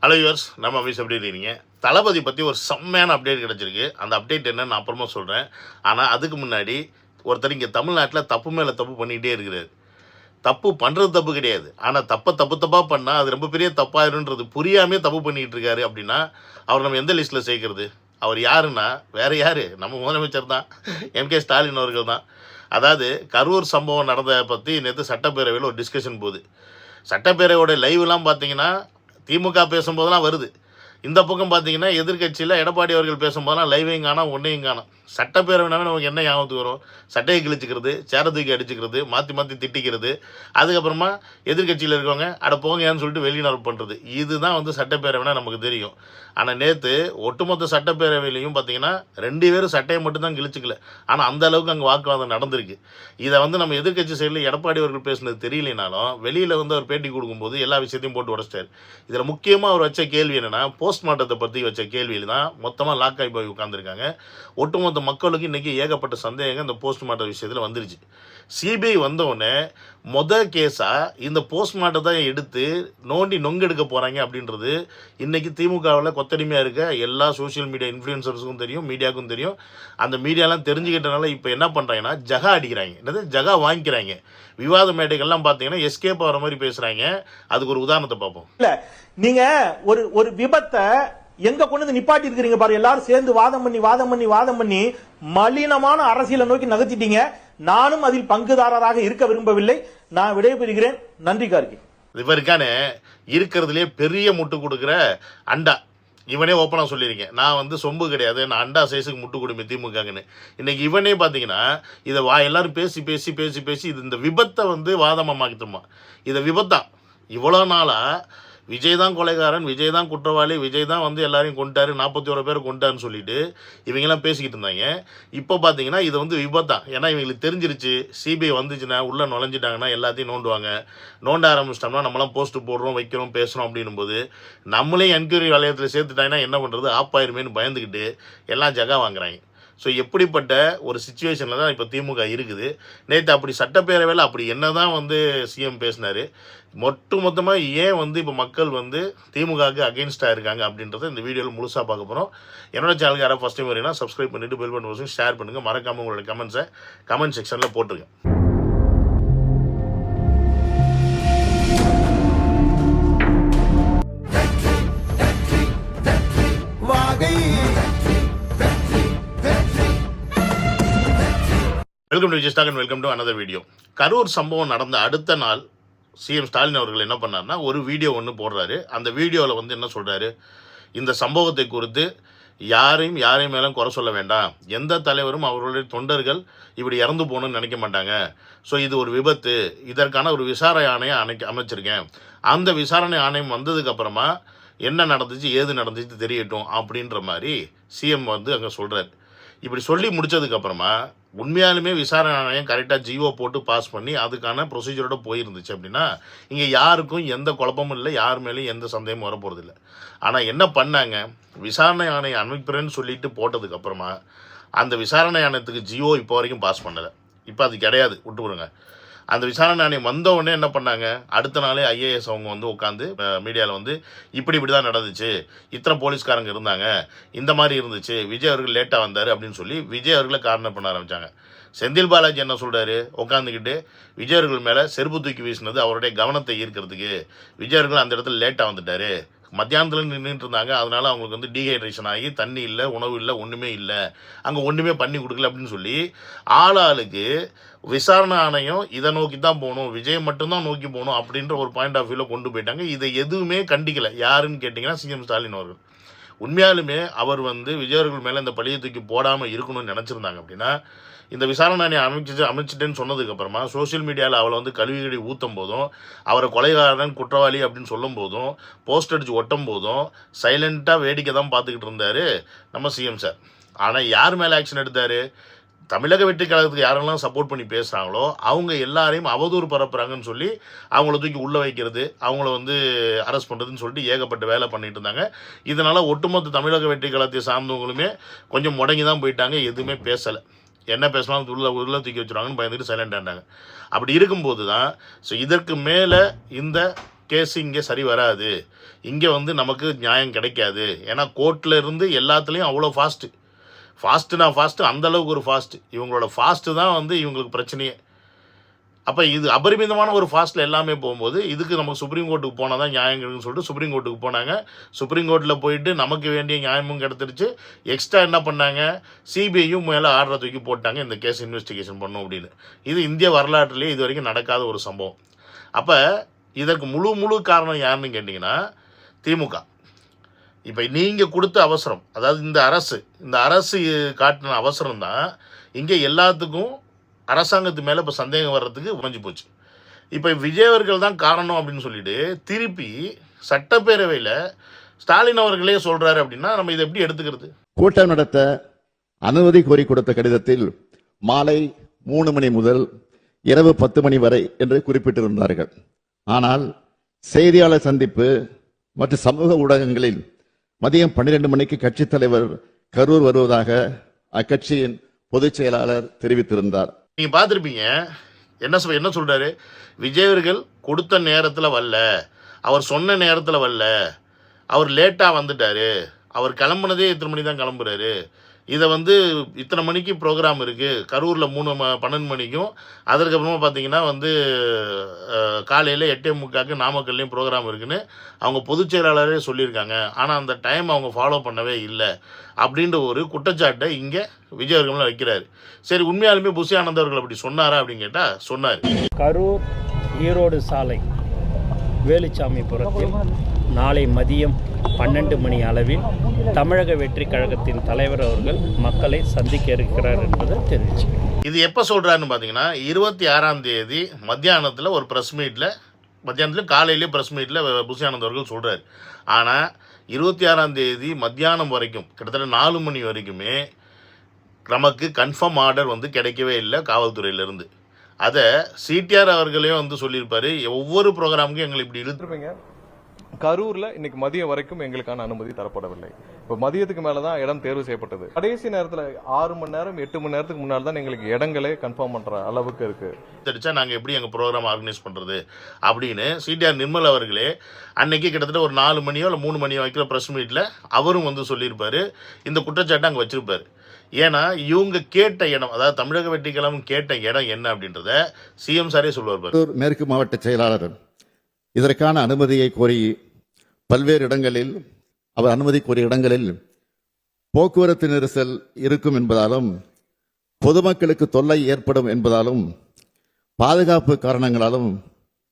Hello viewers, நம்ம அமீஸ் எப்படி இருக்கீங்க? தளபதி பற்றி ஒரு செம்மையான அப்டேட் கிடச்சிருக்கு. அந்த அப்டேட் என்னன்னு நான் அப்புறமா சொல்கிறேன். ஆனால் அதுக்கு முன்னாடி ஒருத்தர் இங்கே தமிழ்நாட்டில் தப்பு மேலே தப்பு பண்ணிக்கிட்டே இருக்கிறார். தப்பு பண்ணுறது தப்பு கிடையாது, ஆனால் தப்பாக பண்ணால் அது ரொம்ப பெரிய தப்பாயிருன்றது புரியாமே தப்பு பண்ணிக்கிட்டு இருக்காரு. அப்படின்னா அவர் நம்ம எந்த லிஸ்ட்டில் சேர்க்கறது? அவர் யாருன்னா வேறு யார்? நம்ம முதலமைச்சர் தான், எம்.கே. ஸ்டாலின் அவர்கள் தான். அதாவது கரூர் சம்பவம் நடந்ததை பற்றி நேற்று சட்டப்பேரவையில் ஒரு டிஸ்கஷன் போகுது. சட்டப்பேரவையோட லைவ்லாம் பார்த்தீங்கன்னா திமுக பேசும்போதெல்லாம் வருது. இந்த பக்கம் பார்த்தீங்கன்னா எதிர்கட்சியில் எடப்பாடி அவர்கள் பேசும்போதெல்லாம் லைவையும் காணோம், ஒன்றையும் காணோம். சட்டப்பேரவைனாவே நமக்கு என்ன ஞாபகத்துக்கு வரும்? சட்டையை கிழிச்சிக்கிறது, சேர தூக்கி அடிச்சுக்கிறது, மாற்றி திட்டிக்கிறது. அதுக்கப்புறமா எதிர்கட்சியில் இருக்கவங்க அட போங்கன்னு சொல்லிட்டு வெளிநடப்பு பண்ணுறது. இதுதான் சட்டப்பேரவைனா நமக்கு தெரியும். ஆனால் நேற்று ஒட்டுமொத்த சட்டப்பேரவையிலையும் பார்த்தீங்கன்னா 2 பேரும் சட்டையை மட்டும்தான் கிழிச்சிக்கல. ஆனால் அந்த அளவுக்கு அங்கே வாக்குவாதம் நடந்திருக்கு. இதை நம்ம எதிர்கட்சி சைடில் எடப்பாடி அவர்கள் பேசுனது தெரியலனாலும் வெளியில் அவர் பேட்டி கொடுக்கும்போது எல்லா விஷயத்தையும் போட்டு உடச்சிட்டார். இதில் முக்கியமாக அவர் வச்ச கேள்வி என்னென்னா, போஸ்ட்மார்ட்டத்தை பற்றி வச்ச கேள்வியில் தான் மொத்தமாக லாக் ஆகி போய் உட்காந்துருக்காங்க. ஒட்டுமொத்த மக்களுக்கு இன்றைக்கி ஏகப்பட்ட சந்தேகங்கள் இந்த போஸ்ட்மார்ட்டம் விஷயத்தில் வந்துருச்சு. சிபிஐ வந்தவுடனே கேஸாக இந்த போஸ்ட்மார்ட்டத்தை எடுத்து நோண்டி நொங்கெடுக்க போகிறாங்க அப்படின்றது இன்றைக்கி திமுகவில் கொத்தடிமையாக இருக்க எல்லா சோஷியல் மீடியா இன்ஃப்ளூயன்சர்ஸுக்கும் தெரியும், மீடியாவுக்கும் தெரியும். அந்த மீடியாலாம் தெரிஞ்சுக்கிட்டனால இப்போ என்ன பண்ணுறாங்கன்னா ஜகா அடிக்கிறாங்க, என்னது ஜகா வாங்கிக்கிறாங்க. விவாத மேடைகள்லாம் பார்த்தீங்கன்னா எஸ்கேப் ஆகிற மாதிரி பேசுகிறாங்க. அதுக்கு ஒரு உதாரணத்தை பார்ப்போம். இல்லை, நீங்கள் ஒரு விபத்தை எங்க கொண்டு நிப்பாட்டி இருக்கிறீங்க பாரு. எல்லாரும் சேர்ந்து வாதம் பண்ணி மலினமான அரசியலை நோக்கி நகர்த்திட்டீங்க. நானும் அதில் பங்குதாரராக இருக்க விரும்பவில்லை. நான் விடைபெறுகிறேன். நன்றி கார்கி. இவருக்கான இருக்கிறதுலே பெரிய முட்டு கொடுக்குற அண்டா இவனே ஓப்பனாக சொல்லியிருக்கேன். நான் சொம்பு கிடையாது, நான் அண்டா சைஸுக்கு முட்டு கொடுப்பேன் திமுகன்னு. இன்னைக்கு இவனே பார்த்தீங்கன்னா இதை எல்லாரும் பேசி இது இந்த விபத்தை வாதமாக மாற்றிட்டோமா? இதை விபத்தா இவ்வளோ நாளாக விஜய் தான் கொலைகாரன், விஜய் தான் குற்றவாளி, விஜய் தான் எல்லாரையும் கொண்டாரு, 41 பேரை கொண்டாருன்னு சொல்லிட்டு இவங்கெல்லாம் பேசிக்கிட்டு இருந்தாங்க. இப்போ பார்த்தீங்கன்னா இது விபத்தா. ஏன்னா இவங்களுக்கு தெரிஞ்சிருச்சு, சிபிஐ வந்துச்சுன்னா உள்ளே நுழைஞ்சிட்டாங்கன்னா எல்லாத்தையும் நோண்ட ஆரம்பிச்சிட்டோம்னா நம்மளாம் போஸ்ட்டு போடுறோம், வைக்கிறோம், பேசுகிறோம் அப்படின்னும் போது நம்மளே என்கொயரி வளையத்தில் சேர்த்துட்டாங்கன்னா என்ன பண்ணுறது, ஆப்பாயிருமேனு பயந்துக்கிட்டு எல்லாம் ஜகா வாங்குறாங்க. ஸோ எப்படிப்பட்ட ஒரு சுச்சுவேஷனில் தான் இப்போ திமுக இருக்குது. நேற்று அப்படி சட்டப்பேரவையில் அப்படி என்ன தான் சிஎம் பேசினார், மொத்தமாக ஏன் இப்போ மக்கள் திமுகவுக்கு அகெயின்ஸ்டாக இருக்காங்க அப்படின்றத இந்த வீடியோவில் முழுசாக பார்க்க போகிறோம். என்னோட சேனலுக்கு யாராவது ஃபஸ்ட் டைம் வரீங்கன்னா சப்ஸ்கிரைப் பண்ணிவிட்டு பெல் பட்டன் வச்சு ஷேர் பண்ணுங்கள். மறக்காமல் உங்களோட கமெண்ட்ஸை கமெண்ட் செக்ஷனில் போட்டுருங்க. Welcome to Vijay stock and welcome to another video. Karur சம்பவம் நடந்த அடுத்த நாள் சிஎம் ஸ்டாலின் அவர்கள் என்ன பண்ணார்னா ஒரு வீடியோ ஒன்று போடுறாரு. அந்த வீடியோவில் என்ன சொல்கிறாரு, இந்த சம்பவத்தை குறித்து யாரையும் மேலும் குறை சொல்ல வேண்டாம், எந்த தலைவரும் அவர்களுடைய தொண்டர்கள் இப்படி இறந்து போகணும்னு நினைக்க மாட்டாங்க. ஸோ இது ஒரு விபத்து, இதற்கான ஒரு விசாரணை ஆணையம் அமைச்சிருக்கேன். அந்த விசாரணை ஆணையம் வந்ததுக்கப்புறமா என்ன நடந்துச்சு ஏது நடந்துச்சு தெரியட்டும் அப்படின்ற மாதிரி சிஎம் அங்கே சொல்கிறார். இப்படி சொல்லி முடித்ததுக்கப்புறமா உண்மையாலுமே விசாரணை ஆணையம் கரெக்டாக ஜிஓ போட்டு பாஸ் பண்ணி அதுக்கான ப்ரொசீஜரோடு போயிருந்துச்சு அப்படின்னா இங்கே யாருக்கும் எந்த குழப்பமும் இல்லை, யார் மேலேயும் எந்த சந்தேகமும் வரப்போகிறதில்லை. ஆனால் என்ன பண்ணாங்க, விசாரணை ஆணையம் அமைப்புறேன்னு சொல்லிட்டு போட்டதுக்கப்புறமா அந்த விசாரணை ஆணையத்துக்கு ஜிஓ இப்போ வரைக்கும் பாஸ் பண்ணலை. இப்போ அது கிடையாது, விட்டுவிடுங்க. அந்த விசாரணை ஆணையம் வந்தவுடனே என்ன பண்ணாங்க, அடுத்த நாளே ஐஏஎஸ் அவங்க உட்காந்து மீடியாவில் இப்படி தான் நடந்துச்சு, இத்தனை போலீஸ்காரங்க இருந்தாங்க, இந்த மாதிரி இருந்துச்சு, விஜய் அவர்கள் லேட்டாக வந்தார் அப்படின்னு சொல்லி விஜய் அவர்களை காரணம் பண்ண ஆரம்பித்தாங்க. செந்தில் பாலாஜி என்ன சொல்கிறாரு, உட்காந்துக்கிட்டு விஜய் அவர்கள் மேலே செருப்பு தூக்கி வீசினது அவருடைய கவனத்தை ஈர்க்கிறதுக்கு, விஜய் அவர்கள் அந்த இடத்துல லேட்டாக வந்துட்டார், மத்தியானத்தில் நின்றுட்டு இருந்தாங்க, அதனால் அவங்களுக்கு டீஹைட்ரேஷன் ஆகி தண்ணி இல்லை, உணவு இல்லை, ஒன்றுமே இல்லை, அங்கே ஒன்றுமே பண்ணி கொடுக்கல அப்படின்னு சொல்லி ஆளாளுக்கு விசாரணை ஆணையம் இதை நோக்கி தான் போகணும், விஜய் மட்டும்தான் நோக்கி போகணும் அப்படின்ற ஒரு பாயிண்ட் ஆஃப் வியூவில் கொண்டு போயிட்டாங்க. இதை எதுவுமே கண்டிக்கலை. யாருன்னு கேட்டிங்கன்னா சிஎம் ஸ்டாலின் அவர்கள். உண்மையாலுமே அவர் விஜய் அவர்கள் மேலே இந்த பழியை தூக்கி போடாமல் இருக்கணும்னு நினச்சிருந்தாங்க அப்படின்னா இந்த விசாரணை ஆணையம் அமைச்சிட்டேன்னு சொன்னதுக்கப்புறமா சோஷியல் மீடியாவில் அவளை கழுவி ஊற்றும் போதும், அவரை கொலைகாரன் குற்றவாளி அப்படின்னு சொல்லும் போதும், போஸ்ட் அடித்து ஒட்டும் போதும் சைலண்ட்டாக வேடிக்கை தான் பார்த்துக்கிட்டு இருந்தார் நம்ம சிஎம் சார். ஆனால் யார் மேலே ஆக்ஷன் எடுத்தார், தமிழக வெற்றி கழகத்துக்கு யாரெல்லாம் சப்போர்ட் பண்ணி பேசுகிறாங்களோ அவங்க எல்லாரையும் அவதூறு பரப்புகிறாங்கன்னு சொல்லி அவங்கள தூக்கி உள்ளே வைக்கிறது, அவங்கள அரெஸ்ட் பண்ணுறதுன்னு சொல்லிட்டு ஏகப்பட்ட வேலை பண்ணிட்டு இருந்தாங்க. இதனால் ஒட்டுமொத்த தமிழக வெற்றி கழகத்தை சார்ந்தவங்களுமே கொஞ்சம் முடங்கி தான் போயிட்டாங்க, எதுவுமே பேசலை. என்ன பேசலாம் உள்ள தூக்கி வச்சுருவாங்கன்னு பயந்துட்டு சைலண்ட் ஆகிட்டாங்க. அப்படி இருக்கும்போது தான் ஸோ இதற்கு மேலே இந்த கேஸ் இங்கே சரி வராது, இங்கே வந்து நமக்கு நியாயம் கிடைக்காது. ஏன்னா கோர்ட்டில் இருந்து எல்லாத்துலேயும் அவ்வளோ ஃபாஸ்ட்டு அந்தளவுக்கு ஒரு ஃபாஸ்ட்டு. இவங்களோட ஃபாஸ்ட்டு தான் வந்து இவங்களுக்கு பிரச்சனையே. அப்போ இது அபரிமிதமான ஒரு ஃபாஸ்ட்டில் எல்லாமே போகும்போது இதுக்கு நமக்கு சுப்ரீம் கோர்ட்டுக்கு போனால் தான் நியாயம் கிடைக்குன்னு சொல்லிட்டு சுப்ரீம் கோர்ட்டுக்கு போனாங்க. சுப்ரீம் கோர்ட்டில் போயிட்டு நமக்கு வேண்டிய நியாயமும் கிடைச்சிருச்சு. எக்ஸ்ட்ரா என்ன பண்ணாங்க, சிபிஐயும் மேலே ஆர்டரை தூக்கி போட்டாங்க, இந்த கேஸ் இன்வெஸ்டிகேஷன் பண்ணும் அப்படின்னு. இது இந்திய வரலாற்றிலேயே இது வரைக்கும் நடக்காத ஒரு சம்பவம். அப்போ இதற்கு முழு காரணம் யாருன்னு கேட்டிங்கன்னா திமுக. இப்போ நீங்கள் கொடுத்த அவசரம், அதாவது இந்த அரசு காட்டின அவசரம் தான் இங்கே எல்லாத்துக்கும் அரசாங்கத்து மேலே இப்போ சந்தேகம் வர்றதுக்கு உறைஞ்சி போச்சு. இப்போ விஜய் அவர்கள் தான் காரணம் அப்படின்னு சொல்லிட்டு திருப்பி சட்டப்பேரவையில் ஸ்டாலின் அவர்களே சொல்கிறாரு அப்படின்னா நம்ம இதை எப்படி எடுத்துக்கிறது? கூட்டம் நடத்த அனுமதி கோரி கொடுத்த கடிதத்தில் மாலை 3 மணி முதல் இரவு 10 மணி வரை என்று குறிப்பிட்டிருந்தார்கள். ஆனால் செய்தியாளர் சந்திப்பு மற்றும் சமூக ஊடகங்களில் மதியம் 12 மணிக்கு கட்சித் தலைவர் கரூர் வருவதாக அக்கட்சியின் பொதுச் செயலாளர் தெரிவித்திருந்தார். நீங்கள் பார்த்துருப்பீங்க, என்ன சொல்கிறாரு, விஜய் அவர்கள் கொடுத்த நேரத்தில் வரல, அவர் சொன்ன நேரத்தில் வரல, அவர் லேட்டாக வந்துட்டார், அவர் கிளம்புனதே இத்தனை மணி தான் கிளம்புறாரு, இதை வந்து இத்தனை மணிக்கு ப்ரோக்ராம் இருக்குது, கரூரில் 12 மணிக்கும், அதற்கப்புறமா பார்த்தீங்கன்னா வந்து காலையில் 8:45 நாமக்கல்லையும் ப்ரோக்ராம் இருக்குன்னு அவங்க பொதுச் செயலாளரே சொல்லியிருக்காங்க. ஆனால் அந்த டைம் அவங்க ஃபாலோ பண்ணவே இல்லை அப்படின்ற ஒரு குற்றச்சாட்டை இங்கே விஜய் அவர்கள் வைக்கிறாரு. சரி, உண்மையாலுமே புஷி ஆனந்த் அவர்கள் அப்படி சொன்னாரா அப்படின்னு கேட்டால் சொன்னார். கரூர் ஈரோடு சாலை வேலுச்சாமிபுரத்தில் நாளை மதியம் 12 மணி அளவில் தமிழக வெற்றி கழகத்தின் தலைவர் அவர்கள் மக்களை சந்திக்க இருக்கிறார் என்பதை தெரிவிச்சுக்கிறேன். இது எப்போ சொல்கிறாருன்னு பார்த்தீங்கன்னா 26ஆம் தேதி மத்தியானத்தில் ஒரு ப்ரெஸ் மீட்டில், காலையிலே ப்ரெஸ் மீட்டில் புஷி ஆனந்த் அவர்கள் சொல்கிறார். ஆனால் 26ஆம் தேதி மத்தியானம் வரைக்கும் கிட்டத்தட்ட 4 மணி வரைக்குமே நமக்கு கன்ஃபார்ம் ஆர்டர் வந்து கிடைக்கவே இல்லை காவல்துறையிலேருந்து. அதை சிடிஆர் அவர்களே வந்து சொல்லியிருப்பாரு, ஒவ்வொரு ப்ரோக்ராமுக்கும் எங்களை இப்படி இழுத்துருப்பீங்க. கரூர்ல இன்னைக்கு மதியம் வரைக்கும் எங்களுக்கான அனுமதி தரப்படவில்லை. இப்போ மதியத்துக்கு மேலதான் இடம் தேர்வு செய்யப்பட்டது. கடைசி நேரத்தில் 6 மணி நேரம் 8 மணி நேரத்துக்கு முன்னாடி தான் எங்களுக்கு இடங்களே கன்ஃபார்ம் பண்ற அளவுக்கு இருக்கு. தெரிச்சா நாங்கள் எப்படி எங்கள் ப்ரோக்ராம் ஆர்கனைஸ் பண்ணுறது அப்படின்னு சிடிஆர் நிர்மல் அவர்களே அன்னைக்கு கிட்டத்தட்ட ஒரு 4 மணியோ இல்லை 3 மணியோ வைக்கிற ப்ரெஸ் மீட்டில் அவரும் வந்து சொல்லியிருப்பாரு, இந்த குற்றச்சாட்டை அங்கே வச்சிருப்பாரு. ஏன்னா இவங்க கேட்ட இடம், அதாவது தமிழக வெற்றி கழகம் கேட்ட இடம் என்ன அப்படின்றத சிஎம் சாரே சொல்லுவார். மேற்கு மாவட்ட செயலாளர் இதற்கான அனுமதியை கோரி பல்வேறு இடங்களில் அவர் அனுமதி கோரிய இடங்களில் போக்குவரத்து நெரிசல் இருக்கும் என்பதாலும் பொதுமக்களுக்கு தொல்லை ஏற்படும் என்பதாலும் பாதுகாப்பு காரணங்களாலும்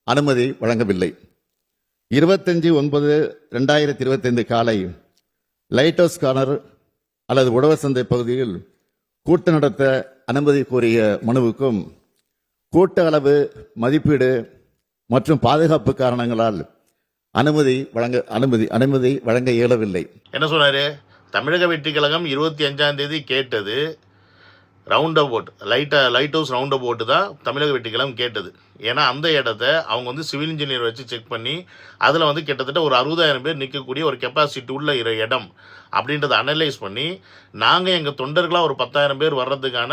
அனுமதி வழங்கவில்லை. 25/9/2025 காலை லைட் ஹவுஸ் கார்னர் அல்லது உழவர் சந்தை பகுதியில் கூட்டம் நடத்த அனுமதி கோரிய மனுவுக்கும் கூட்ட அளவு, மதிப்பீடு மற்றும் பாதுகாப்பு காரணங்களால் அனுமதி வழங்க இயலவில்லை. என்ன சொன்னாரு? தமிழக வெற்றி கழகம் 25ஆம் தேதி கேட்டது round about light house round about தான் தமிழக வெற்றி கழகம் கேட்டது. ஏன்னா அந்த இடத்த அவங்க வந்து சிவில் இன்ஜினியர் வச்சு செக் பண்ணி அதில் வந்து கிட்டத்தட்ட ஒரு 60,000 பேர் நிற்கக்கூடிய ஒரு கெப்பாசிட்டி உள்ள இடம் அப்படின்றத அனலைஸ் பண்ணி நாங்கள் எங்கள் தொண்டர்களாக ஒரு 10,000 பேர் வர்றதுக்கான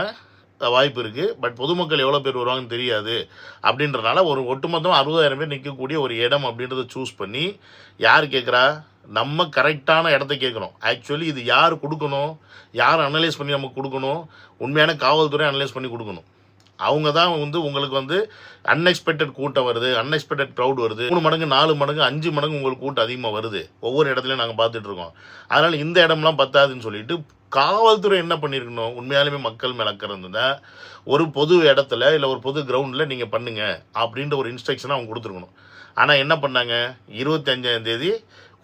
வாய்ப்பு இருக்குது, பட் பொதுமக்கள் எவ்வளோ பேர் வருவாங்கன்னு தெரியாது அப்படின்றனால ஒரு ஒட்டுமொத்தமாக 60,000 பேர் நிற்கக்கூடிய ஒரு இடம் அப்படின்றத சூஸ் பண்ணி யார் கேட்குறா? நம்ம கரெக்டான இடத்த கேட்கணும். ஆக்சுவலி இது யார் கொடுக்கணும், யார் அனலைஸ் பண்ணி நமக்கு கொடுக்கணும்? உண்மையான காவல்துறை அனலைஸ் பண்ணி கொடுக்கணும். அவங்க தான் வந்து உங்களுக்கு வந்து அன்எக்ஸ்பெக்டட் கூட்டம் வருது, அன்எக்ஸ்பெக்டட் க்ரௌட் வருது, 3 மடங்கு 4 மடங்கு 5 மடங்கு உங்களுக்கு கூட்டம் அதிகமாக வருது, ஒவ்வொரு இடத்துலையும் நாங்கள் பார்த்துட்டு இருக்கோம். அதனால் இந்த இடம்லாம் பத்தாதுன்னு சொல்லிட்டு காவல்துறை என்ன பண்ணியிருக்கணும்? உண்மையாலுமே மக்கள் மேலே அக்கறை இருந்ததா ஒரு பொது இடத்துல இல்லை ஒரு பொது கிரவுண்டில் நீங்கள் பண்ணுங்க அப்படின்ற ஒரு இன்ஸ்ட்ரக்ஷனை அவங்க கொடுத்துருக்கணும். ஆனால் என்ன பண்ணாங்க? 25ஆம் தேதி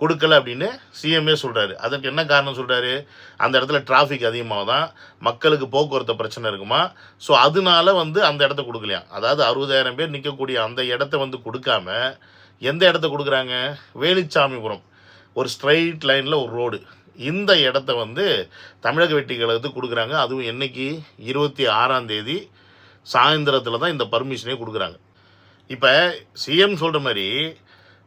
கொடுக்கல அப்படின்னு சிஎம்ஏ சொல்கிறாரு. அதற்கு என்ன காரணம் சொல்கிறாரு? அந்த இடத்துல டிராஃபிக் அதிகமாக தான், மக்களுக்கு போக்குவரத்து பிரச்சனை இருக்குமா, ஸோ அதனால வந்து அந்த இடத்த கொடுக்கலையா. அதாவது 60,000 பேர் நிற்கக்கூடிய அந்த இடத்த வந்து கொடுக்காம எந்த இடத்த கொடுக்குறாங்க? வேலுச்சாமிபுரம் ஒரு ஸ்ட்ரைட் லைனில் ஒரு ரோடு, இந்த இடத்த வந்து தமிழக வெற்றி கழகத்துக்கு கொடுக்குறாங்க. அதுவும் என்னைக்கு? 26ஆம் தேதி சாயந்தரத்தில் தான் இந்த பர்மிஷனே கொடுக்குறாங்க. இப்போ சிஎம் சொல்கிற மாதிரி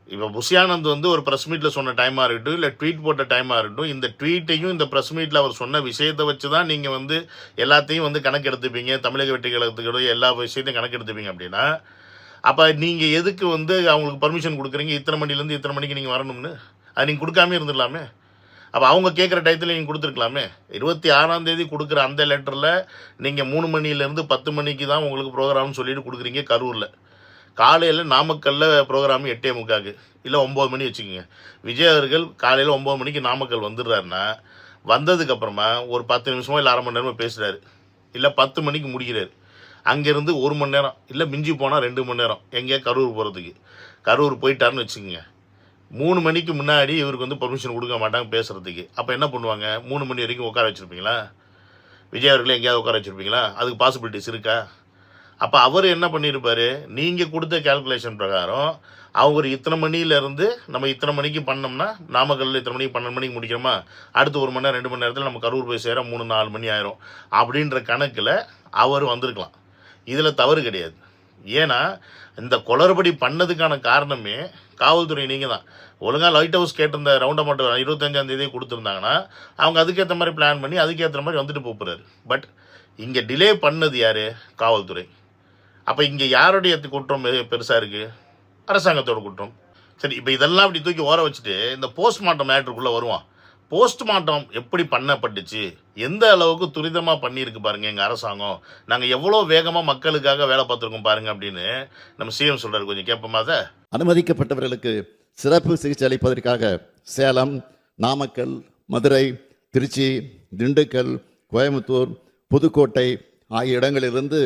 இப்போ புஷி ஆனந்த் வந்து ஒரு ப்ரெஸ் மீட்டில் சொன்ன டைமாக இருக்கட்டும், இல்லை ட்வீட் போட்ட டைமாக இருக்கட்டும், இந்த ட்வீட்டையும் இந்த ப்ரெஸ் மீட்டில் அவர் சொன்ன விஷயத்தை வச்சு தான் நீங்கள் வந்து எல்லாத்தையும் வந்து கணக்கு எடுத்துப்பீங்க, தமிழக வெற்றி கழகத்துக்கு எல்லா விஷயத்தையும் கணக்கு எடுத்துப்பீங்க அப்படின்னா அப்போ நீங்கள் எதுக்கு வந்து அவங்களுக்கு பர்மிஷன் கொடுக்குறீங்க இத்தனை மணிலேருந்து இத்தனை மணிக்கு நீங்கள் வரணும்னு? அது நீங்கள் கொடுக்காமே இருந்துடலாமே. அப்போ அவங்க கேட்குற டயத்தில் நீங்கள் கொடுத்துருக்கலாமே. 26ஆம் தேதி கொடுக்குற அந்த லெட்டரில் நீங்கள் 3 மணிலேருந்து 10 மணிக்கு தான் உங்களுக்கு ப்ரோக்ராம்னு சொல்லிட்டு கொடுக்குறீங்க கரூரில். காலையில் நாமக்கல்லில் ப்ரோக்ராம் 8:45 இல்லை 9 மணி வச்சுக்கோங்க. விஜய் அவர்கள் காலையில் 9 மணிக்கு நாமக்கல் வந்துடுறாருன்னா வந்ததுக்கப்புறமா ஒரு 10 நிமிஷமோ இல்லை அரை மணி நேரமோ பேசுகிறாரு, இல்லை 10 மணிக்கு முடிக்கிறாரு. அங்கேருந்து 1 மணி நேரம் இல்லை மிஞ்சி போனால் 2 மணி நேரம் எங்கேயா கரூர் போகிறதுக்கு. கரூர் போயிட்டாருன்னு வச்சுக்கோங்க, 3 மணிக்கு முன்னாடி இவருக்கு வந்து பர்மிஷன் கொடுக்க மாட்டாங்க பேசுகிறதுக்கு. அப்போ என்ன பண்ணுவாங்க? 3 மணி வரைக்கும் உட்கார வச்சுருப்பீங்களா? விஜய் அவர்களே எங்கேயாவது உட்கார வச்சுருப்பீங்களா? அதுக்கு பாசிபிலிட்டிஸ் இருக்கா? அப்போ அவர் என்ன பண்ணியிருப்பார், நீங்கள் கொடுத்த கேல்குலேஷன் பிரகாரம் அவர் இத்தனை மணிலேருந்து நம்ம இத்தனை மணிக்கு பண்ணோம்னா நாமக்கல்லில் இத்தனை மணிக்கு 12 மணிக்கு முடிக்கிறோமா, அடுத்து 1 மணி நேரம் 2 மணி நேரத்தில் நம்ம கரூர் போய் சேர 3-4 மணி ஆயிரும் அப்படின்ற கணக்கில் அவர் வந்திருக்கலாம். இதில் தவறு கிடையாது. ஏன்னா இந்த குளறுபடி பண்ணதுக்கான காரணமே காவல்துறை. நீங்கள் தான் ஒழுங்காக லைட் ஹவுஸ் கேட்டிருந்த ரவுண்ட் அமௌண்ட் 25ஆம் தேதியே கொடுத்துருந்தாங்கன்னா அவங்க அதுக்கேற்ற மாதிரி பிளான் பண்ணி அதுக்கேற்ற மாதிரி வந்துட்டு போகிறாரு. பட் இங்கே டிலே பண்ணது யார்? காவல்துறை. அப்போ இங்கே யாருடைய குற்றம் பெருசாக இருக்குது? அரசாங்கத்தோட குற்றம். சரி, இப்போ இதெல்லாம் அப்படி தூக்கி ஓர வச்சுட்டு இந்த போஸ்ட்மார்ட்டம் மேட்ருக்குள்ளே வருவான். போஸ்ட்மார்ட்டம் எப்படி பண்ணப்பட்டுச்சு, எந்த அளவுக்கு துரிதமாக பண்ணியிருக்கு பாருங்கள் எங்கள் அரசாங்கம், நாங்கள் எவ்வளோ வேகமாக மக்களுக்காக வேலை பார்த்துருக்கோம் பாருங்கள் அப்படின்னு நம்ம சிஎம் சொல்கிறார். கொஞ்சம் கேட்போமா அதை? அனுமதிக்கப்பட்டவர்களுக்கு சிறப்பு சிகிச்சை அளிப்பதற்காக சேலம், நாமக்கல், மதுரை, திருச்சி, திண்டுக்கல், கோயம்புத்தூர், புதுக்கோட்டை ஆகிய இடங்களிலிருந்து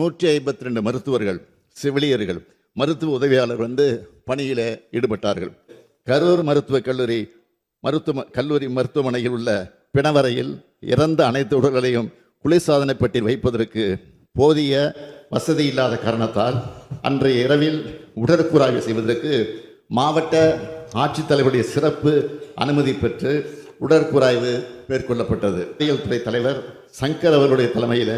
152 மருத்துவர்கள், செவிலியர்கள், மருத்துவ உதவியாளர் வந்து பணியில் ஈடுபட்டார்கள். கரூர் மருத்துவக் கல்லூரி மருத்துவமனையில் உள்ள பிணவரையில் இறந்த அனைத்து உடல்களையும் குளிர்சாதன பெட்டியில் வைப்பதற்கு போதிய வசதி இல்லாத காரணத்தால் அன்றைய இரவில் உடற்கூறாய்வு செய்வதற்கு மாவட்ட ஆட்சித்தலைவருடைய சிறப்பு அனுமதி பெற்று உடற்கூறாய்வு மேற்கொள்ளப்பட்டது. துறை தலைவர் சங்கர் அவர்களுடைய தலைமையில்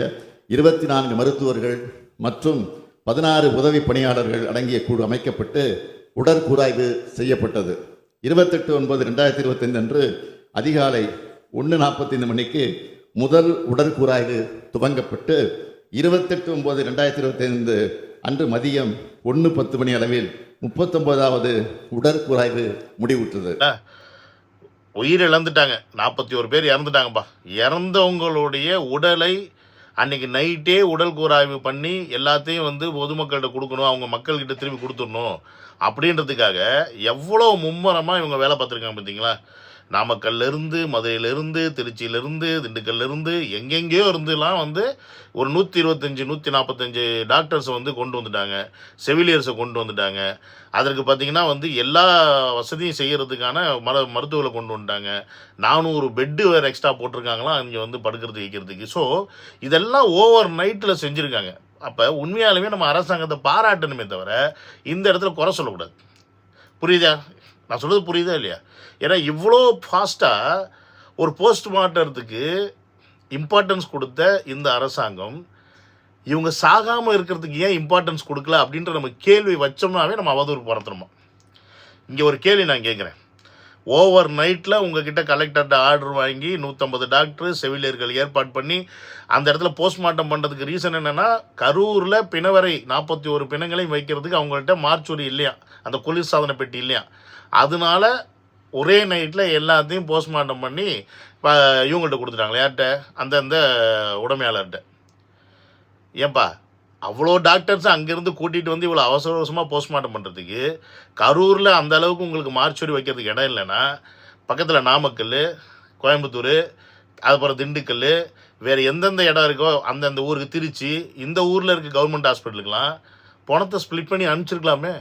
24 மருத்துவர்கள் மற்றும் 16 உதவி பணியாளர்கள் அடங்கிய குழு அமைக்கப்பட்டு உடற்கூறாய்வு செய்யப்பட்டது. 28/9/2025 அன்று அதிகாலை 1:45 மணிக்கு முதல் உடற்கூறாய்வு துவங்கப்பட்டு 28/9/2025 அன்று மதியம் 1:10 மணி அளவில் 39வது உடற்கூறாய்வு முடிவுற்றது. உயிர் இழந்துட்டாங்க, 41 பேர் இறந்துட்டாங்கப்பா. இறந்தவங்களுடைய உடலை அன்றைக்கி நைட்டே உடல் கூராய்வு பண்ணி எல்லாத்தையும் வந்து பொதுமக்கள்கிட்ட கொடுக்கணும், அவங்க மக்கள்கிட்ட திரும்பி கொடுத்துடணும் அப்படின்றதுக்காக எவ்வளோ மும்முரமாக இவங்க வேலை பார்த்துருக்காங்க பார்த்தீங்களா? நாமக்கல்லேருந்து, மதுரையிலேருந்து, திருச்சியிலேருந்து, திண்டுக்கல்லேருந்து, எங்கெங்கேயோ இருந்துலாம் வந்து ஒரு 125-145 டாக்டர்ஸை வந்து கொண்டு வந்துட்டாங்க, செவிலியர்ஸை கொண்டு வந்துட்டாங்க. அதற்கு பார்த்திங்கன்னா வந்து எல்லா வசதியும் செய்கிறதுக்கான மருத்துவர்களை கொண்டு வந்துட்டாங்க. 400 பெட்டு வேறு எக்ஸ்ட்ரா போட்டிருக்காங்களாம் இங்கே வந்து படுக்கிறது வைக்கிறதுக்கு. ஸோ இதெல்லாம் ஓவர் நைட்டில் செஞ்சுருக்காங்க. அப்போ உண்மையாலுமே நம்ம அரசாங்கத்தை பாராட்டணுமே தவிர இந்த இடத்துல குறை சொல்லக்கூடாது. புரியுதா? நான் சொல்கிறது புரியுதா இல்லையா? ஏன்னா இவ்வளோ ஃபாஸ்ட்டாக ஒரு போஸ்ட்மார்ட்டத்துக்கு இம்பார்ட்டன்ஸ் கொடுத்த இந்த அரசாங்கம் இவங்க சாகாமல் இருக்கிறதுக்கு ஏன் இம்பார்ட்டன்ஸ் கொடுக்கல அப்படின்ற நம்ம கேள்வி வச்சோம்னாவே நம்ம அவதூறு பரத்துறோமா? இங்கே ஒரு கேள்வி நான் கேட்குறேன். ஓவர் நைட்டில் உங்ககிட்ட கலெக்டர்கிட்ட ஆர்டர் வாங்கி 150 டாக்டர் செவிலியர்கள் ஏற்பாடு பண்ணி அந்த இடத்துல போஸ்ட்மார்ட்டம் பண்ணுறதுக்கு ரீசன் என்னென்னா, கரூரில் பிணவரை 41 பிணங்களையும் வைக்கிறதுக்கு அவங்கள்ட்ட மார்ச்சுரி இல்லையா, அந்த குளிர்சாதன பெட்டி இல்லையா. அதனால ஒரே நைட்டில் எல்லாத்தையும் போஸ்ட்மார்ட்டம் பண்ணி இவங்கள்ட்ட கொடுத்துட்டாங்களே, யார்கிட்ட? அந்தந்த உடமையாளர்கிட்ட. ஏன்பா அவ்வளோ டாக்டர்ஸ் அங்கேருந்து கூட்டிகிட்டு வந்து இவ்வளோ அவசர அவசரமாக போஸ்ட்மார்ட்டம் பண்ணுறதுக்கு கரூரில் அந்த அளவுக்கு உங்களுக்கு மார்ச்சுரி வைக்கிறதுக்கு இடம் இல்லைன்னா பக்கத்தில் நாமக்கல், கோயம்புத்தூர், அதுக்கப்புறம் திண்டுக்கல், வேறு எந்தெந்த இடம் இருக்கோ அந்தந்த ஊருக்கு, திருச்சி, இந்த ஊரில் இருக்க கவர்மெண்ட் ஹாஸ்பிட்டலுக்கெலாம் பணத்தை ஸ்ப்ளிட் பண்ணி அனுப்பிச்சிருக்கலாமே.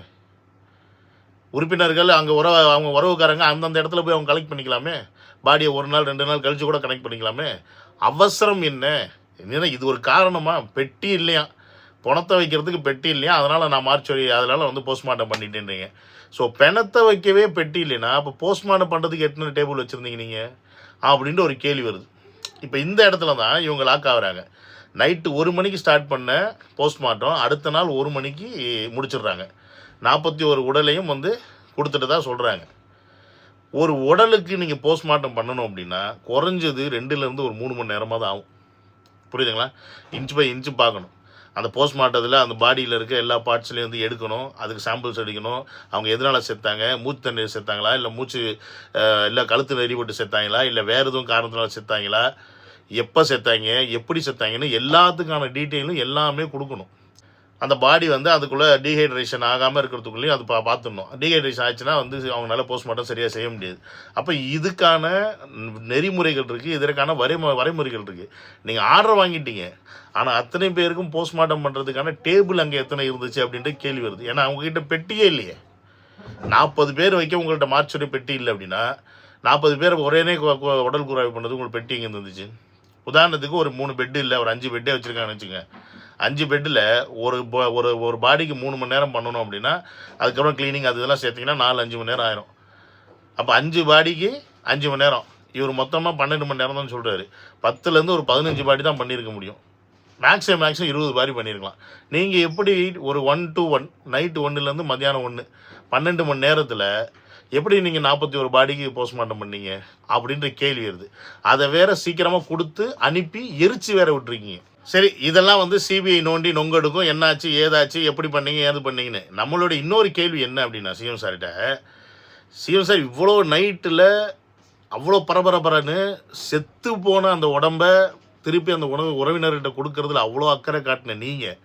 உறுப்பினர்கள் அங்கே அவங்க உறவுக்காரங்க அந்தந்த இடத்துல போய் அவங்க கலெக்ட் பண்ணிக்கலாமே. பாடியை 1 நாள் 2 நாள் கழித்து கூட கனெக்ட் பண்ணிக்கலாமே. அவசரம் என்ன? என்னன்னா இது ஒரு காரணமா? பெட்டி இல்லையா, பணத்தை வைக்கிறதுக்கு பெட்டி இல்லையா, அதனால் நான் மார்ச்சுரி அதனால் வந்து போஸ்ட்மார்ட்டம் பண்ணிட்டேன்றீங்க. ஸோ பிணத்தை வைக்கவே பெட்டி இல்லைன்னா அப்போ போஸ்ட்மார்ட்டம் பண்ணுறதுக்கு எத்தனை டேபிள் வச்சுருந்தீங்க நீங்கள் அப்படின்ட்டு ஒரு கேள்வி வருது. இப்போ இந்த இடத்துல தான் இவங்க லாக் ஆகுறாங்க. நைட்டு 1 மணிக்கு ஸ்டார்ட் பண்ண போஸ்ட்மார்ட்டம் அடுத்த நாள் 1 மணிக்கு முடிச்சிடுறாங்க. 41 உடலையும் வந்து கொடுத்துட்டு தான் சொல்கிறாங்க. ஒரு உடலுக்கு நீங்கள் போஸ்ட்மார்ட்டம் பண்ணணும் அப்படின்னா குறைஞ்சது 2லேருந்து ஒரு 3 மணி நேரமாக தான் ஆகும். புரியுதுங்களா? இன்ச் பை இன்ச்சு பார்க்கணும். அந்த போஸ்ட்மார்ட்டத்தில் அந்த பாடியில் இருக்க எல்லா பார்ட்ஸ்லேயும் வந்து எடுக்கணும், அதுக்கு சாம்பிள்ஸ் எடுக்கணும். அவங்க எதனால் செத்தாங்க, மூச்சு தண்ணீர் செத்தாங்களா, இல்லை இல்லை கழுத்து நெறிப்பட்டு செத்தாங்களா, இல்லை வேறு எதுவும் காரணத்தினால செத்தாங்களா, எப்போ செத்தாங்க, எப்படி செத்தாங்கன்னு எல்லாத்துக்கான டீட்டெயிலும் எல்லாமே கொடுக்கணும். அந்த பாடி வந்து அதுக்குள்ளே டீஹைட்ரேஷன் ஆகாமல் இருக்கிறதுக்குள்ளேயும் அது பார்த்துடணும். டீஹைட்ரேஷன் ஆச்சுன்னா வந்து அவங்களால போஸ்ட்மார்ட்டம் சரியாக செய்ய முடியாது. அப்போ இதுக்கான நெறிமுறைகள் இருக்குது, இதற்கான வரைமுறைகள் இருக்குது. நீங்கள் ஆர்டர் வாங்கிட்டீங்க, ஆனால் அத்தனை பேருக்கும் போஸ்ட்மார்ட்டம் பண்ணுறதுக்கான டேபிள் அங்கே எத்தனை இருந்துச்சு அப்படின்ட்டு கேள்வி வருது. ஏன்னா அவங்ககிட்ட பெட்டியே இல்லையே. 40 பேர் வைக்க உங்கள்கிட்ட மார்ச்சுரி பெட்டி இல்லை அப்படின்னா 40 பேர் ஒரே உடல் கூராய்வு பண்ணுறது உங்களுக்கு பெட்டி எங்கே இருந்துச்சு? உதாரணத்துக்கு ஒரு 3 பெட்டு இல்லை, ஒரு 5 பெட்டே வச்சுருக்காங்கன்னு வச்சுங்க. 5 பெட்டில் ஒரு பாடிக்கு 3 மணி நேரம் பண்ணணும் அப்படின்னா அதுக்கப்புறம் க்ளீனிங் அது இதெல்லாம் சேர்த்திங்கன்னா 4-5 மணி நேரம் ஆயிரும். அப்போ 5 பாடிக்கு 5 மணி நேரம், இவர் மொத்தமாக 12 மணி நேரம் தான் சொல்கிறாரு. 10லேருந்து ஒரு 15 பாடி தான் பண்ணியிருக்க முடியும். மேக்ஸிமம் 20 பாடி பண்ணியிருக்கலாம். நீங்கள் எப்படி ஒரு 1 to 1 நைட்டு 1லேருந்து மத்தியானம் 1 12 மணி நேரத்தில் எப்படி நீங்கள் 41 பாடிக்கு போஸ்ட்மார்ட்டம் பண்ணீங்க அப்படின்ற கேள்வி வருது. அதை வேற சீக்கிரமாக கொடுத்து அனுப்பி எரிச்சு வேற விட்டுருக்கீங்க. சரி, இதெல்லாம் வந்து சிபிஐ நோண்டி நொங்கெடுக்கும், என்னாச்சு ஏதாச்சு எப்படி பண்ணீங்க ஏது பண்ணீங்கன்னு. நம்மளோட இன்னொரு கேள்வி என்ன அப்படின்னா, சிஎம் சார்கிட்ட, சிஎம் சார் இவ்வளோ நைட்டில் அவ்வளோ பரபரன்னு செத்து போன அந்த உடம்பை திருப்பி அந்த உறவினர்கிட்ட கொடுக்கறதுல அவ்வளோ அக்கறை காட்டின நீங்கள்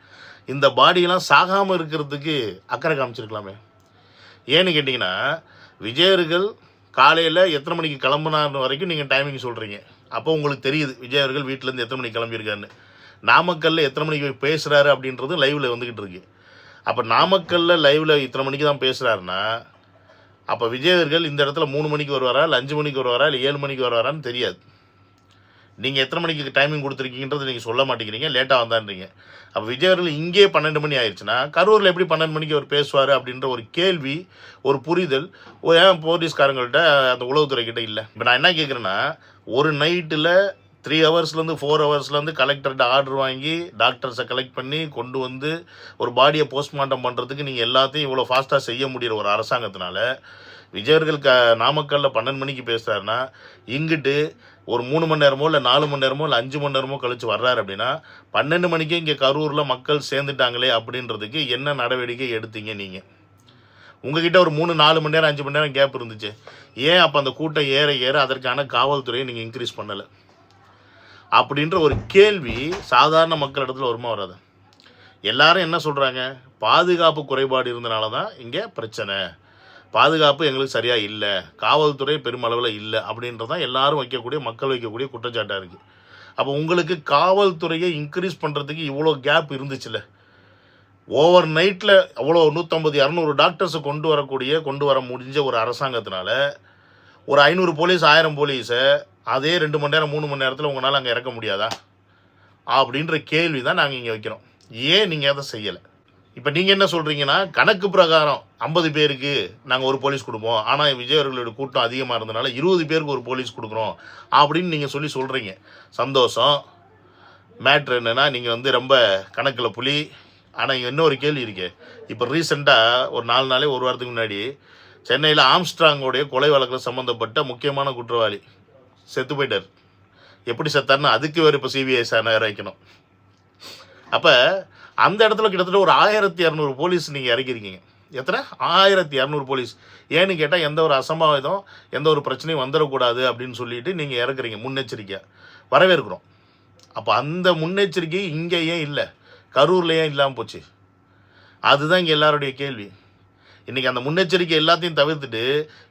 இந்த பாடியெல்லாம் சாகாமல் இருக்கிறதுக்கு அக்கறை காமிச்சிருக்கலாமே. ஏன்னு கேட்டிங்கன்னா, விஜயர்கள் காலையில் எத்தனை மணிக்கு கிளம்புனான்னு வரைக்கும் நீங்கள் டைமிங் சொல்கிறீங்க. அப்போ உங்களுக்கு தெரியுது விஜயர்கள் வீட்டிலேருந்து எத்தனை மணிக்கு கிளம்பியிருக்காருன்னு. நாமக்கல்லில் எத்தனை மணிக்கு போய் பேசுகிறாரு அப்படின்றது லைவில் வந்துக்கிட்டு இருக்கு. அப்போ நாமக்கல்லில் லைவில் இத்தனை மணிக்கு தான் பேசுகிறாருன்னா அப்போ விஜயர்கள் இந்த இடத்துல 3 மணிக்கு வருவாரா, இல்லை 5 மணிக்கு வருவாரா, இல்லை 7 மணிக்கு வருவாரான்னு தெரியாது. நீங்கள் எத்தனை மணிக்கு டைமிங் கொடுத்துருக்கீங்கன்றது நீங்கள் சொல்ல மாட்டேங்கிறீங்க, லேட்டாக வந்தான்றீங்க. அப்போ விஜயர்கள் இங்கே 12 மணி ஆயிடுச்சுன்னா கரூரில் எப்படி 12 மணிக்கு அவர் பேசுவார் அப்படின்ற ஒரு கேள்வி, ஒரு புரிதல் ஏன் போலீஸ்காரங்கள்ட்ட அந்த உளவுத்துறைக்கிட்ட இல்லை? இப்போ நான் என்ன கேட்குறேன்னா, ஒரு நைட்டில் 3 ஹவர்ஸ்லேருந்து 4 ஹவர்ஸ்லேருந்து கலெக்டர்கிட்ட ஆர்டர் வாங்கி டாக்டர்ஸை கலெக்ட் பண்ணி கொண்டு வந்து ஒரு பாடியை போஸ்ட்மார்ட்டம் பண்ணுறதுக்கு நீங்கள் எல்லாத்தையும் இவ்வளோ ஃபாஸ்ட்டாக செய்ய முடிகிற ஒரு அரசாங்கத்தினால விஜயர்கள் நாமக்கல்லில் 12 மணிக்கு பேசுகிறாருன்னா இங்கிட்டு ஒரு 3 மணி நேரமோ இல்லை 4 மணி நேரமோ இல்லை 5 மணி நேரமோ கழிச்சு வர்றாரு அப்படின்னா 12 மணிக்கே இங்கே கரூரில் மக்கள் சேர்ந்துட்டாங்களே அப்படின்றதுக்கு என்ன நடவடிக்கை எடுத்தீங்க நீங்கள்? உங்ககிட்ட ஒரு 3-4 மணி நேரம் 5 மணி நேரம் கேப் இருந்துச்சு. ஏன் அப்போ அந்த கூட்டம் ஏற அதற்கான காவல்துறையை நீங்கள் இன்க்ரீஸ் பண்ணலை அப்படின்ற ஒரு கேள்வி சாதாரண மக்கள் இடத்துல வருமா வராது? எல்லாரும் என்ன சொல்கிறாங்க, பாதுகாப்பு குறைபாடு இருந்தனால தான் இங்கே பிரச்சனை, பாதுகாப்பு எங்களுக்கு சரியாக இல்லை, காவல்துறை பெருமளவில் இல்லை அப்படின்றதான் எல்லாரும் மக்கள் வைக்கக்கூடிய குற்றச்சாட்டாக இருக்குது. அப்போ உங்களுக்கு காவல்துறையை இன்க்ரீஸ் பண்ணுறதுக்கு இவ்வளோ கேப் இருந்துச்சுல்ல. ஓவர் நைட்டில் அவ்வளோ 150-200 டாக்டர்ஸை கொண்டு வர முடிஞ்ச ஒரு அரசாங்கத்தினால ஒரு 500 போலீஸ் 1000 போலீஸை அதே 2 மணி நேரம் 3 மணி நேரத்தில் உங்களால் அங்கே இறக்க முடியாதா அப்படின்ற கேள்வி தான் நாங்கள் இங்கே வைக்கிறோம். ஏன் நீங்கள் அதை செய்யலை? இப்போ நீங்கள் என்ன சொல்கிறீங்கன்னா, கணக்கு பிரகாரம் 50 பேருக்கு நாங்கள் ஒரு போலீஸ் கொடுப்போம், ஆனால் விஜயவர்களோட கூட்டம் அதிகமாக இருந்தனால 20 பேருக்கு ஒரு போலீஸ் கொடுக்குறோம் அப்படின்னு நீங்கள் சொல்கிறீங்க. சந்தோஷம். மேட்ரு என்னென்னா, நீங்கள் வந்து ரொம்ப கணக்கில் புலி. ஆனால் இங்கே இன்னொரு கேள்வி இருக்குது. இப்போ ரீசெண்டாக ஒரு 4 நாளே ஒரு வாரத்துக்கு முன்னாடி சென்னையில் ஆம்ஸ்ட்ராங்கோடைய கொலை வழக்கில் சம்மந்தப்பட்ட முக்கியமான குற்றவாளி செத்து போயிட்டார். எப்படி செத்தார்னு அதுக்கு வேறு இப்போ சிபிஐ வைக்கணும். அப்போ அந்த இடத்துல கிட்டத்தட்ட ஒரு 1200 போலீஸ் நீங்கள் இறக்கிருக்கீங்க. எத்தனை? 1200 போலீஸ். ஏன்னு கேட்டால் எந்த ஒரு அசம்பாவிதம் எந்த ஒரு பிரச்சனையும் வந்துடக்கூடாது அப்படின்னு சொல்லிட்டு நீங்கள் இறக்குறீங்க முன்னெச்சரிக்கையாக. வரவேற்கிறோம். அப்போ அந்த முன்னெச்சரிக்கை இங்கே ஏன் இல்லை, கரூரில் ஏன் இல்லாமல் போச்சு? அதுதான் இங்கே எல்லாருடைய கேள்வி. இன்றைக்கி அந்த முன்னெச்சரிக்கை எல்லாத்தையும் தவிர்த்துட்டு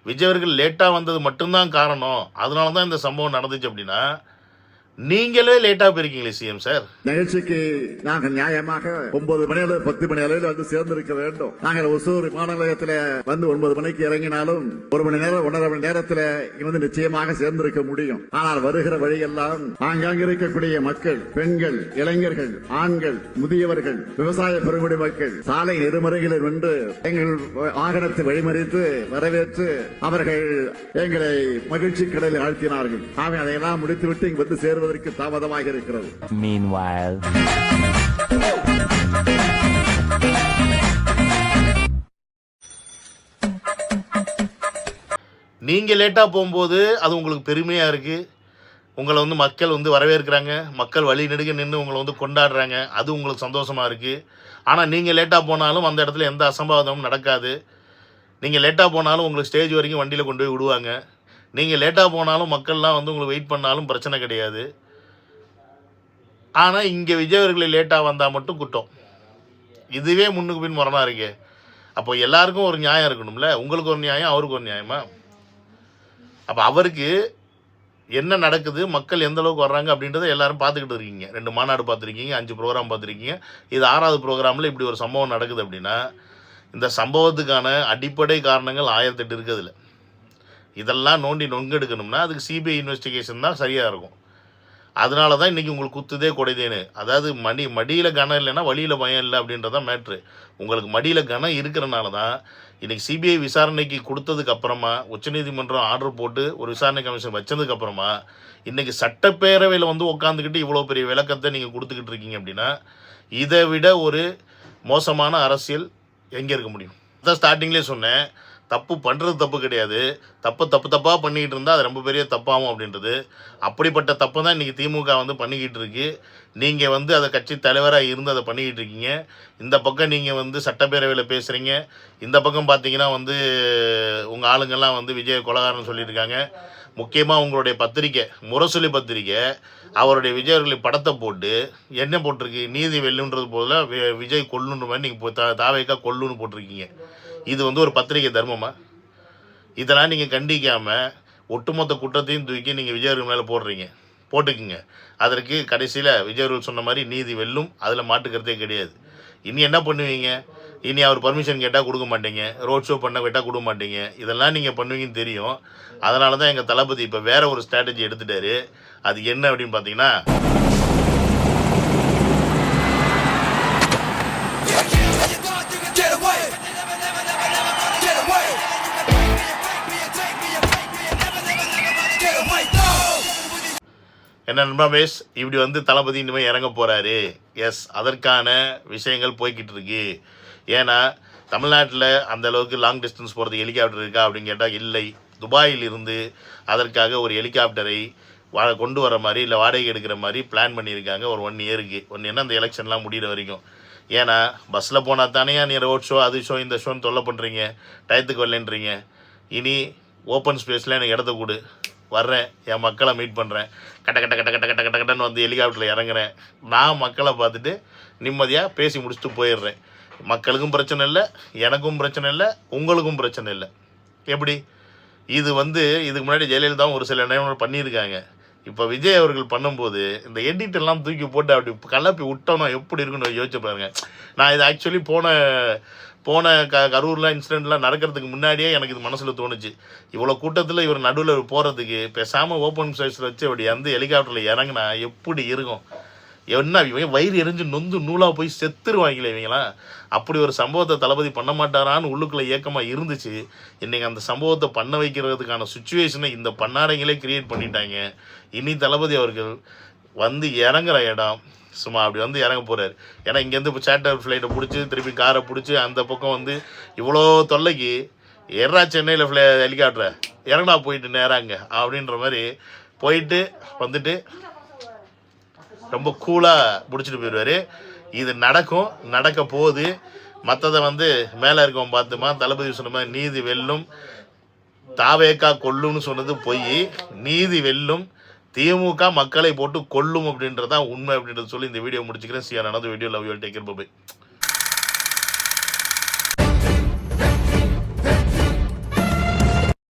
விஜயவர்கள் லேட்டாக வந்தது மட்டும்தான் காரணம், அதனால தான் இந்த சம்பவம் நடந்துச்சு அப்படின்னா நீங்களே லேட்டா போயிருக்கீங்களே சிஎம் சார். நிகழ்ச்சிக்கு நாங்கள் நியாயமாக 9 மணி அளவு 10 மணி அளவில் வந்து சேர்ந்திருக்க வேண்டும். நாங்கள் ஒசூர் விமான நிலையத்தில் வந்து 9 மணிக்கு இறங்கினாலும் 1 மணி நேரம் 1.5 மணி நேரத்தில் வந்து நிச்சயமாக சேர்ந்திருக்க முடியும். ஆனால் வருகிற வழியெல்லாம் ஆங்காங்க இருக்கக்கூடிய மக்கள், பெண்கள், இளைஞர்கள், ஆண்கள், முதியவர்கள், விவசாய பெருங்குடி மக்கள் சாலை நெடுமறைகளில் நின்று எங்கள் வாகனத்தை வழிமறித்து வரவேற்று அவர்கள் எங்களை மகிழ்ச்சி கடலில் ஆழ்த்தினார்கள். ஆகவே அதையெல்லாம் முடித்துவிட்டு இங்கு வந்து சேர்வது தாமதமாக இருக்கிறது. Meanwhile, நீங்க லேட்டா போகும்போது அது உங்களுக்கு பெருமையா இருக்கு. உங்களை வந்து மக்கள் வந்து வரவேற்கிறாங்க, மக்கள் வழி நெடுக நின்று உங்களை வந்து கொண்டாடுறாங்க, அது உங்களுக்கு சந்தோஷமாக இருக்குது. ஆனால் நீங்கள் லேட்டாக போனாலும் அந்த இடத்துல எந்த அசம்பாவிதமும் நடக்காது. நீங்கள் லேட்டாக போனாலும் உங்களுக்கு ஸ்டேஜ் வரைக்கும் வண்டியில் கொண்டு போய் விடுவாங்க. நீங்கள் லேட்டாக போனாலும் மக்கள்லாம் வந்து உங்களுக்கு வெயிட் பண்ணாலும் பிரச்சனை கிடையாது. ஆனால் இங்கே விஜய் அவர்கள் லேட்டாக வந்தால் மட்டும் குற்றம். இதுவே முன்னுக்கு பின் முரணா இருக்கே. அப்போ எல்லாருக்கும் ஒரு நியாயம் இருக்கணும்ல. உங்களுக்கு ஒரு நியாயம், அவருக்கு ஒரு நியாயமா? அப்போ அவருக்கு என்ன நடக்குது, மக்கள் எந்த அளவுக்கு வர்றாங்க அப்படின்றத எல்லாரும் பார்த்துக்கிட்டு இருக்கீங்க. 2 மாநாடு பார்த்துருக்கீங்க, 5 ப்ரோக்ராம் பார்த்துருக்கீங்க. இது 6வது ப்ரோக்ராமில் இப்படி ஒரு சம்பவம் நடக்குது அப்படின்னா இந்த சம்பவத்துக்கான அடிப்படை காரணங்கள் 1008 இருக்குதுல்ல. இதெல்லாம் நோண்டி நொங்கெடுக்கணும்னா அதுக்கு சிபிஐ இன்வெஸ்டிகேஷன் தான் சரியாக இருக்கும். அதனால தான் இன்றைக்கி உங்களுக்கு குத்துதே கொடைதேன்னு. அதாவது மடியில் கனம் இல்லைன்னா வழியில் பயம் இல்லை அப்படின்றதான் மேட்ரு. உங்களுக்கு மடியில் கனம் இருக்கிறனால தான் இன்றைக்கி சிபிஐ விசாரணைக்கு கொடுத்ததுக்கப்புறமா உச்சநீதிமன்றம் ஆர்டர் போட்டு ஒரு விசாரணை கமிஷன் வச்சதுக்கப்புறமா இன்றைக்கி சட்டப்பேரவையில் வந்து உட்காந்துக்கிட்டு இவ்வளோ பெரிய விளக்கத்தை நீங்கள் கொடுத்துக்கிட்டு இருக்கீங்க அப்படின்னா இதை விட ஒரு மோசமான அரசியல் எங்கே இருக்க முடியும்? அதான் ஸ்டார்டிங்லேயே சொன்னேன், தப்பு பண்ணுறது தப்பு கிடையாது, தப்பாக பண்ணிக்கிட்டு இருந்தால் அது ரொம்ப பெரிய தப்பாகும் அப்படின்றது. அப்படிப்பட்ட தப்பு தான் இன்றைக்கி திமுக வந்து பண்ணிக்கிட்டு இருக்கு. நீங்கள் வந்து அதை கட்சி தலைவராக இருந்து அதை பண்ணிக்கிட்டு இருக்கீங்க. இந்த பக்கம் நீங்கள் வந்து சட்டப்பேரவையில் பேசுகிறீங்க, இந்த பக்கம் பார்த்தீங்கன்னா வந்து உங்கள் ஆளுங்கள்லாம் வந்து விஜய் கொலகாரன்னு சொல்லியிருக்காங்க. முக்கியமாக உங்களுடைய பத்திரிக்கை, முரசொலி பத்திரிக்கை, அவருடைய விஜய் அவர்களை படத்தை போட்டு என்ன போட்டிருக்கு, நீதி வெல்லுன்றது போல விஜய் கொல்லுன்ற மாதிரி நீங்கள் தாவேக்கா கொல்லுன்னு போட்டிருக்கீங்க. இது வந்து ஒரு பத்திரிகை தர்மமா? இதெல்லாம் நீங்கள் கண்டிக்காமல் ஒட்டுமொத்த குற்றத்தையும் தூக்கி நீங்கள் விஜய் அவர்கள் மேலே போட்டுக்குங்க. அதற்கு கடைசியில் விஜய் அவர்கள் சொன்ன மாதிரி நீதி வெல்லும், அதில் மாட்டுக்கிறதே கிடையாது. இனி என்ன பண்ணுவீங்க? இனி அவர் பர்மிஷன் கேட்டால் கொடுக்க மாட்டீங்க, ரோட் ஷோ பண்ண கேட்டால் கொடுக்க மாட்டீங்க. இதெல்லாம் நீங்கள் பண்ணுவீங்கன்னு தெரியும். அதனால தான் எங்கள் தளபதி இப்போ வேறு ஒரு ஸ்ட்ராட்டஜி எடுத்துட்டாரு. அது என்ன அப்படின்னு பார்த்தீங்கன்னா, என்ன நண்பா பேஸ், இப்படி வந்து தளபதி இனிமேல் இறங்க போகிறாரு. எஸ், அதற்கான விஷயங்கள் போய்கிட்டு இருக்கு. ஏன்னா தமிழ்நாட்டில் அந்த அளவுக்கு லாங் டிஸ்டன்ஸ் போகிறதுக்கு ஹெலிகாப்டர் இருக்கா அப்படின்னு கேட்டால் இல்லை. துபாயில் இருந்து அதற்காக ஒரு ஹெலிகாப்டரை கொண்டு வர மாதிரி இல்லை வாடகை எடுக்கிற மாதிரி பிளான் பண்ணியிருக்காங்க ஒரு 1 இயருக்கு. ஒன்று அந்த எலெக்ஷன்லாம் முடிகிற வரைக்கும். ஏன்னா பஸ்ஸில் போனால் தானே நீ ரோட் ஷோ அது ஷோ இந்த ஷோன்னு தொல்லை பண்ணுறீங்க, டயத்துக்கு வரலன்றீங்க. இனி ஓப்பன் ஸ்பேஸில் எனக்கு இடத்த கொடு, வர்றேன், என் மக்களை மீட் பண்ணுறேன், கட்டன்னு வந்து ஹெலிகாப்டரில் இறங்குறேன், நான் மக்களை பார்த்துட்டு நிம்மதியாக பேசி முடிச்சுட்டு போயிடுறேன். மக்களுக்கும் பிரச்சனை இல்லை, எனக்கும் பிரச்சனை இல்லை, உங்களுக்கும் பிரச்சனை இல்லை. எப்படி? இது வந்து இதுக்கு முன்னாடி ஜெயலலிதாவும் ஒரு சில நேரம் பண்ணியிருக்காங்க. இப்போ விஜய் அவர்கள் பண்ணும்போது இந்த எடிட்டெல்லாம் தூக்கி போட்டு அப்படி கலப்பி விட்டோன்னா எப்படி இருக்குன்னு யோசிச்சு பாருங்க. நான் இது ஆக்சுவலி போன கரூரில் இன்சிடெண்ட்லாம் நடக்கிறதுக்கு முன்னாடியே எனக்கு இது மனசில் தோணுச்சு. இவ்வளோ கூட்டத்தில் இவர் நடுவில் போகிறதுக்கு பேசாமல் ஓப்பன் ஸ்பேஸில் வச்சு அப்படி அந்த ஹெலிகாப்டரில் இறங்கினா எப்படி இருக்கும்? என்ன இவங்க வயிறு எரிஞ்சு நொந்து நூலாக போய் செத்துருவாங்களே இவங்களாம். அப்படி ஒரு சம்பவத்தை தளபதி பண்ண மாட்டாரான்னு உள்ளுக்குள்ளே ஏக்கமாக இருந்துச்சு. இன்றைக்கி அந்த சம்பவத்தை பண்ண வைக்கிறதுக்கான சுச்சுவேஷனை இந்த பண்ணாடைங்களே கிரியேட் பண்ணிட்டாங்க. இனி தளபதி அவர்கள் வந்து இறங்குற இடம் சும்மா அப்படி வந்து இறங்க போகிறார். ஏன்னா இங்கேருந்து இப்போ சேட்டர் ஃப்ளைட்டை பிடிச்சி திருப்பி காரை பிடிச்சி அந்த பக்கம் வந்து இவ்வளோ தொல்லைக்கு ஏறா சென்னையில் ஹெலிகாப்டரை இறங்கா போயிட்டு நேராங்க அப்படின்ற மாதிரி போயிட்டு வந்துட்டு ரொம்ப கூலாக பிடிச்சிட்டு போயிடுவார். இது நடக்க போகுது. மற்றதை வந்து மேலே இருக்கவன் பார்த்துமா, தளபதி சொன்ன மாதிரி நீதி வெல்லும், தாவேக்கா கொல்லும்னு சொன்னது பொய், நீதி வெல்லும், திமுக மக்களை போட்டு கொல்லும் அப்படின்றதான் உண்மை அப்படின்றத சொல்லி இந்த வீடியோ முடிச்சுக்கிறேன். See you on another video. Love you all. Take care. Bye bye.